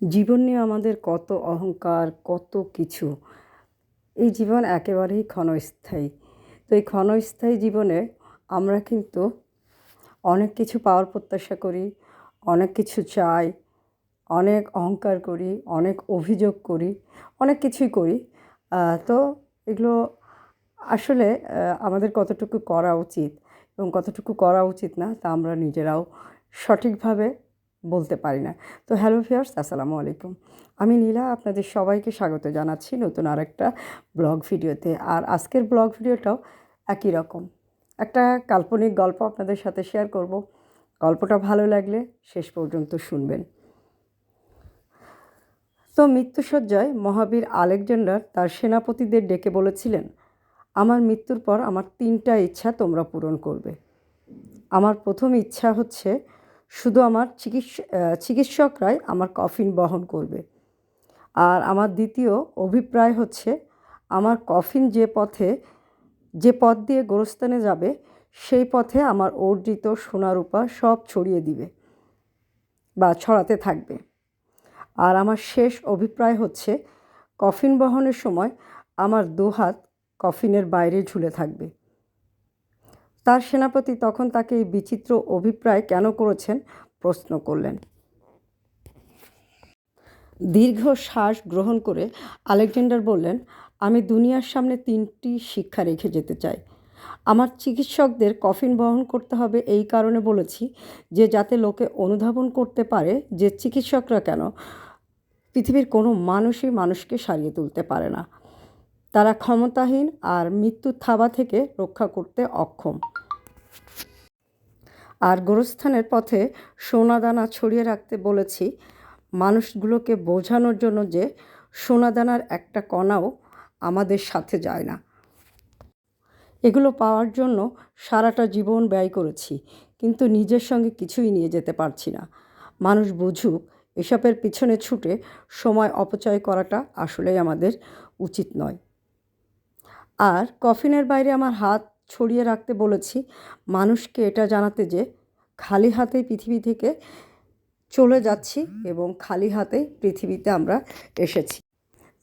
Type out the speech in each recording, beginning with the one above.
জীবন নিয়ে আমাদের কত অহংকার, কত কিছু। এই জীবন একেবারেই ক্ষণস্থায়ী। তো এই ক্ষণস্থায়ী জীবনে আমরা কিন্তু অনেক কিছু পাওয়ার প্রত্যাশা করি, অনেক কিছু চাই, অনেক অহংকার করি, অনেক অভিযোগ করি, অনেক কিছুই করি। তো এগুলো আসলে আমাদের কতটুকু করা উচিত এবং কতটুকু করা উচিত না তা আমরা নিজেরাও সঠিকভাবে বলতে পারি না। তো হ্যালো ভিউয়ার্স, আসসালামু আলাইকুম। আমি নীলা, আপনাদের সবাইকে স্বাগত জানাচ্ছি নতুন আরেকটা ব্লগ ভিডিওতে। আর আজকের ব্লগ ভিডিওটাও একই রকম, একটা কাল্পনিক গল্প আপনাদের সাথে শেয়ার করব। গল্পটা ভালো লাগলে শেষ পর্যন্ত শুনবেন। তো মৃত্যুশয্যায় মহাবীর আলেকজান্ডার তার সেনাপতিদের ডেকে বলেছিলেন, আমার মৃত্যুর পর আমার 3টা ইচ্ছা তোমরা পূরণ করবে। আমার প্রথম ইচ্ছা হচ্ছে শুধু আমার চিকিৎসকরাই আমার কফিন বহন করবে। আর আমার দ্বিতীয় অভিপ্রায় হচ্ছে আমার কফিন যে পথ দিয়ে গোরস্থানে যাবে সেই পথে আমার অর্জিত সোনা রূপা সব ছড়িয়ে দিবে বা ছড়াতে থাকবে। আর আমার শেষ অভিপ্রায় হচ্ছে কফিন বহনের সময় আমার দুহাত কফিনের বাইরে ঝুলে থাকবে। তার সেনাপতি তখন তাকে এই বিচিত্র অভিপ্রায় কেন করেছেন প্রশ্ন করলেন। দীর্ঘ শ্বাস গ্রহণ করে আলেকজান্ডার বললেন, আমি দুনিয়ার সামনে 3টি শিক্ষা রেখে যেতে চাই। আমার চিকিৎসকদের কফিন বহন করতে হবে এই কারণে বলেছি যে যাতে লোকে অনুধাবন করতে পারে যে চিকিৎসকরা কেন পৃথিবীর কোনো মানুষই মানুষকে সারিয়ে তুলতে পারে না। তারা ক্ষমতাহীন আর মৃত্যুর থাবা থেকে রক্ষা করতে অক্ষম। আর গোরস্থানের পথে সোনাদানা ছড়িয়ে রাখতে বলেছি মানুষগুলোকে বোঝানোর জন্য যে সোনাদানার একটা কণাও আমাদের সাথে যায় না। এগুলো পাওয়ার জন্য সারাটা জীবন ব্যয় করেছি, কিন্তু নিজের সঙ্গে কিছুই নিয়ে যেতে পারছি না। মানুষ বুঝুক এসবের পিছনে ছুটে সময় অপচয় করাটা আসলেই আমাদের উচিত নয়। আর কফিনের বাইরে আমার হাত ছড়িয়ে রাখতে বলেছি মানুষকে এটা জানাতে যে খালি হাতেই পৃথিবী থেকে চলে যাচ্ছি এবং খালি হাতেই পৃথিবীতে আমরা এসেছি।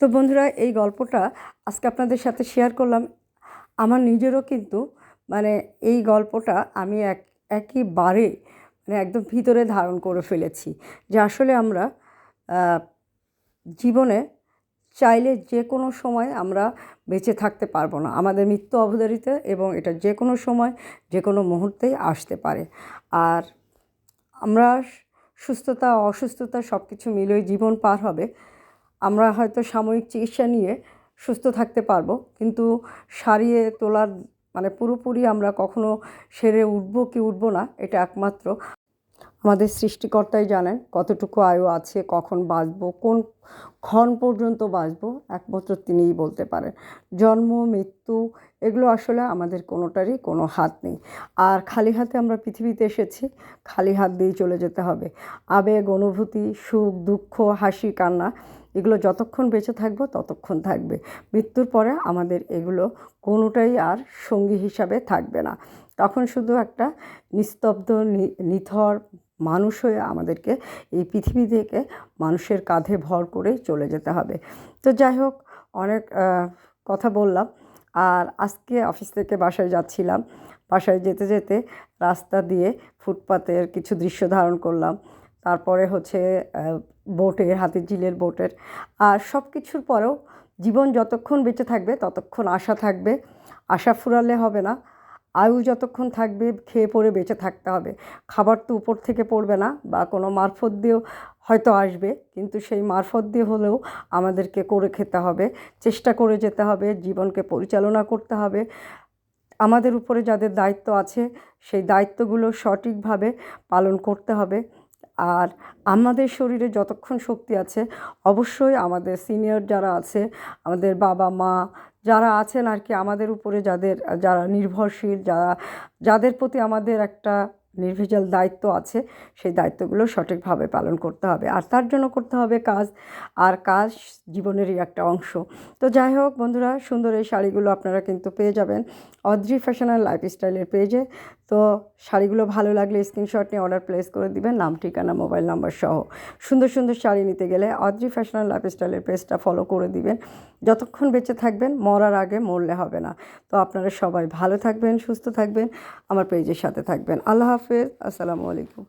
তো বন্ধুরা, এই গল্পটা আজকে আপনাদের সাথে শেয়ার করলাম। আমার নিজেরও কিন্তু এই গল্পটা আমি একেবারে একদম ভিতরে ধারণ করে ফেলেছি যে আসলে আমরা জীবনে চাইলে যে কোনো সময় আমরা বেঁচে থাকতে পারবো না। আমাদের মৃত্যু অবধারিত এবং এটা যে কোনো সময় যে কোনো মুহূর্তেই আসতে পারে। আর আমরা সুস্থতা অসুস্থতা সব কিছু মিলেই জীবন পার হবে। আমরা হয়তো সাময়িক চিকিৎসা নিয়ে সুস্থ থাকতে পারবো, কিন্তু সারিয়ে তোলার পুরোপুরি আমরা কখনো সেরে উঠবো কি উঠবো না এটা একমাত্র আমাদের সৃষ্টিকর্তাই জানেন। কতটুকু আয়ু আছে, কখন বাঁচবো, কোন ক্ষণ পর্যন্ত বাঁচবো, একমাত্র তিনিই বলতে পারেন। জন্ম মৃত্যু এগুলো আসলে আমাদের কোনোটারই কোনো হাত নেই। আর খালি হাতে আমরা পৃথিবীতে এসেছি, খালি হাত দিয়েই চলে যেতে হবে। আবেগ অনুভূতি, সুখ দুঃখ, হাসি কান্না এগুলো যতক্ষণ বেঁচে থাকবো ততক্ষণ থাকবে। মৃত্যুর পরে আমাদের এগুলো কোনোটাই আর সঙ্গী হিসাবে থাকবে না। তখন শুধু একটা নিস্তব্ধ নিথর মানুষ হয়ে আমাদেরকে এই পৃথিবী থেকে মানুষের কাঁধে ভর করে চলে যেতে হবে। তো যাই হোক, অনেক কথা বললাম। আর আজকে অফিস থেকে বাসায় যাচ্ছিলাম। বাসায় যেতে যেতে রাস্তা দিয়ে ফুটপাতের কিছু দৃশ্য ধারণ করলাম। তারপরে হচ্ছে বোটের, হাতিরঝিলের বোটের। আর সব কিছুর পরেও জীবন যতক্ষণ বেঁচে থাকবে ততক্ষণ আশা থাকবে। আশা ফুরালে হবে না। আয়ু যতক্ষণ থাকবে খেয়ে পরে বেঁচে থাকতে হবে। খাবার তো উপর থেকে পড়বে না বা কোনো মারফত দিয়েও হয়তো আসবে, কিন্তু সেই মারফত দিয়ে হলেও আমাদেরকে করে খেতে হবে, চেষ্টা করে যেতে হবে, জীবনকে পরিচালনা করতে হবে। আমাদের উপরে যাদের দায়িত্ব আছে সেই দায়িত্বগুলো সঠিকভাবে পালন করতে হবে। আর আমাদের শরীরে যতক্ষণ শক্তি আছে অবশ্যই আমাদের সিনিয়র যারা আছে, আমাদের বাবা মা যারা আছেন আর কি, আমাদের উপরে যারা নির্ভরশীল, যাদের প্রতি আমাদের একটা নির্ভেজাল দায়িত্ব আছে, সেই দায়িত্বগুলো সঠিকভাবে পালন করতে হবে। আর তার জন্য করতে হবে কাজ, আর কাজ জীবনেরই একটা অংশ। তো যাই হোক বন্ধুরা, সুন্দর এই শাড়িগুলো আপনারা কিন্তু পেয়ে যাবেন অদ্রি ফ্যাশন অ্যান্ড লাইফস্টাইলের পেজে। তো শাড়িগুলো ভালো লাগলে স্ক্রিনশট নিয়ে অর্ডার প্লেস করে দিবেন, নাম ঠিকানা মোবাইল নাম্বার সহ। সুন্দর সুন্দর শাড়ি নিতে গেলে অদ্রি ফ্যাশন অ্যান্ড লাইফস্টাইলের পেজটা ফলো করে দিবেন। যতক্ষণ বেঁচে থাকবেন, মরার আগে মরলে হবে না। তো আপনারা সবাই ভালো থাকবেন, সুস্থ থাকবেন, আমার পেজের সাথে থাকবেন। আল্লাহ হাফেজ, আসসালামু আলাইকুম।